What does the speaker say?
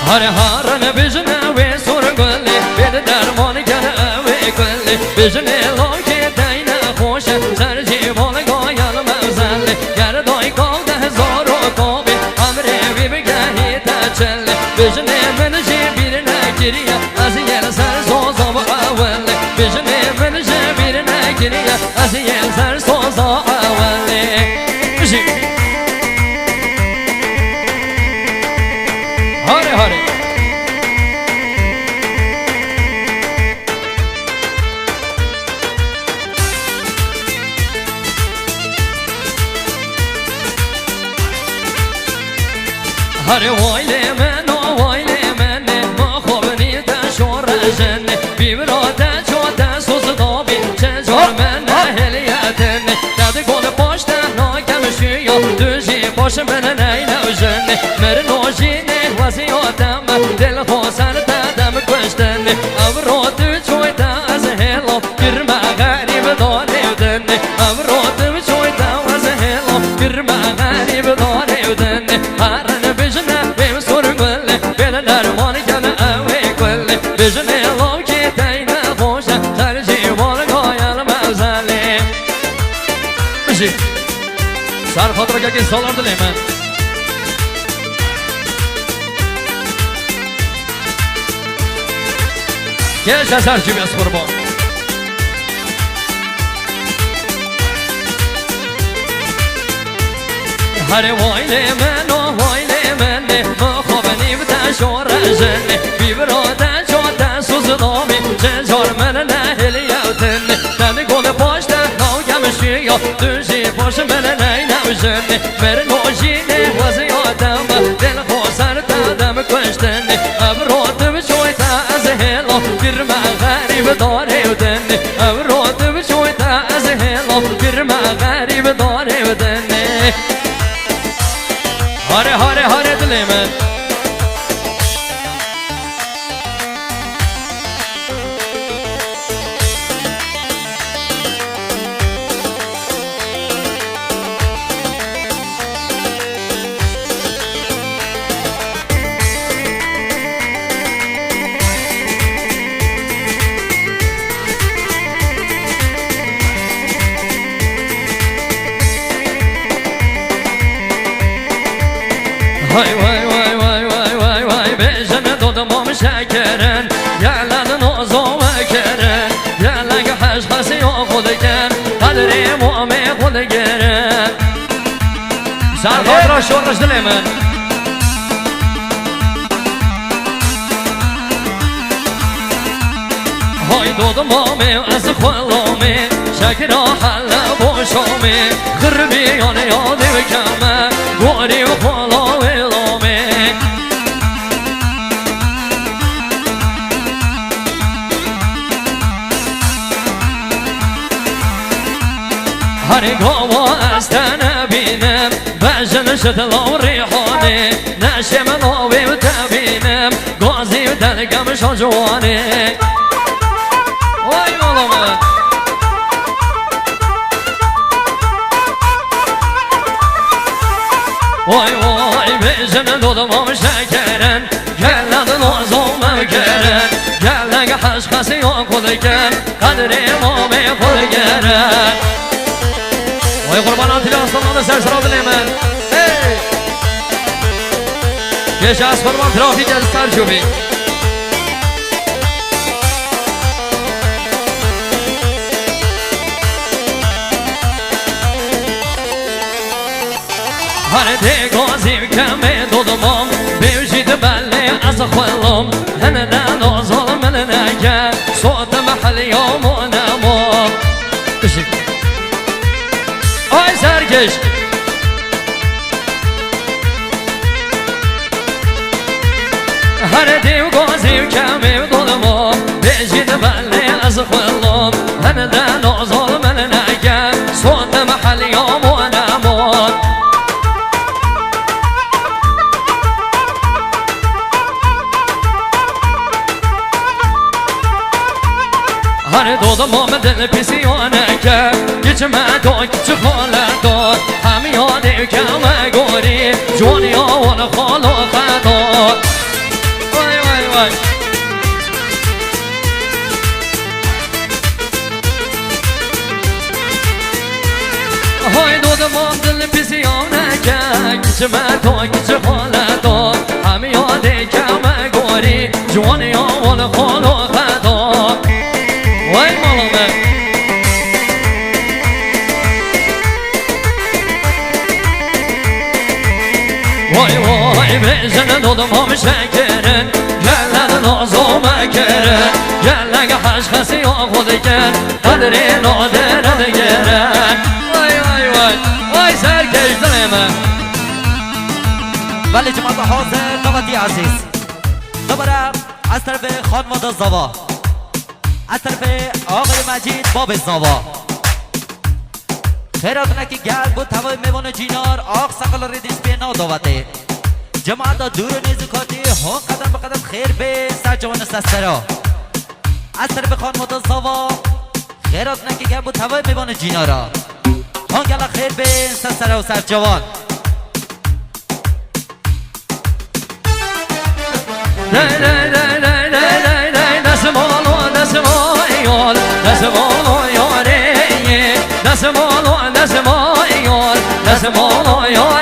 هر هارن بجنه و سرگله بید درمان کنه و کله بجنه لاکه دینه خوشه سر جیبان گایل مزله گردای کال 10,000 کابی امره وی بگهی تچله بجنه من جبیر نگیریه از یل سر سوزا و اوله بجنه من جبیر نگیریه از یل سر سوزا اوله هاره هاره هاره وایله من و وایله من ما خوبنی دشور جنه بیبراده جاده سوز دابی چجار من اهلیتن داده گل پاشته ناکم شویا دوشی باش من نینه و جنه مرنو جینه وزیادم دل خوصر دادم کشتن ابرو دو چویده از هلو گرمه غریب دانیودن ابرو دو چویده از هلو گرمه غریب دانیودن هرن بجنه بیم سرگله بل درمان کنه اوی کله بجنه لاکی دینه خوشه سر جیبان گایل مزله بشی سر خاطر که سالار دلیم من Geç eser gibi es kurban. Hare vayle men o vayle men ma khabani bta shorajn bibrada jota suzdami jar men la heliyatn tan gol poshta nogam shiyo duji posh men la navjn mer nojine vaziyadam del khosar tadam kushtan abrot bjoyta az helo girma gharib dareudn abrot bjoyta az helo girma gharib dareudn Hare hare hare dilemen Vay vay vay vay vay vay vay Bejene dodamam şekeren Geladın o zova keren Gelag haşhası yok oluken Kadri muame olugeren Sarhotra şorış dilemen Hay dodamami az khulami Şekra halla boşami Gırbi yani yadı keme Gori khulavi هر گاوا از تنبینم بجن شد لوریحانی نشم نوی و تبینم گازی و دلگم شجوانی وای مالامه وای وای بجن دودمام شکرن گلدن آزومم کرن گلگ حشقسی یا کلکن قدر امام کلگرن Vay kurbanım dili aslanlarına sersera dilemen Hey Geç az kurban trafik el sercubi Hare de gazim keme dodumam Bevjid belli az khulum Heneden o zalım elineke Soğutu mahalli yamunamam Teşekkür Ay sergeç Her dev gaziv kemiv dolumu Bejid belli az khulum Heneden o zalım elineke Soğutu mahalli yamunamam Her dodumum dil pisiyoneke Geçme doy çıkala doy Hem ya dev keme gori Joni ya ol khalo khado ظلمان دل بسیانه که کچه من تو کچه خاله تو همه یاده که همه گوری جوانی آوال خال و خدا وای مالامه وای وای بیشن دودم هم شکرن گلن نازم کرن گلن حش خسی آخود کن قدری نادر دگرن وای وای وای وای سرکش دلمه ولی جماعت حاضر دعوتی عزیز دوباره از طرف خانواده زوا از طرف آقای مجید باب زوا خیرات نکی گل بود هوای میوان جینار آق سقل ریدیش بینا دعوته جماعت دور نیز کاتی ها قدم به قدم خیر به سر جوان سسترا از طرف خانواده زوا خیرات نکی گل بود هوای میوان جینارا ها گل خیر به سسترا و سر جوان دست مالو یار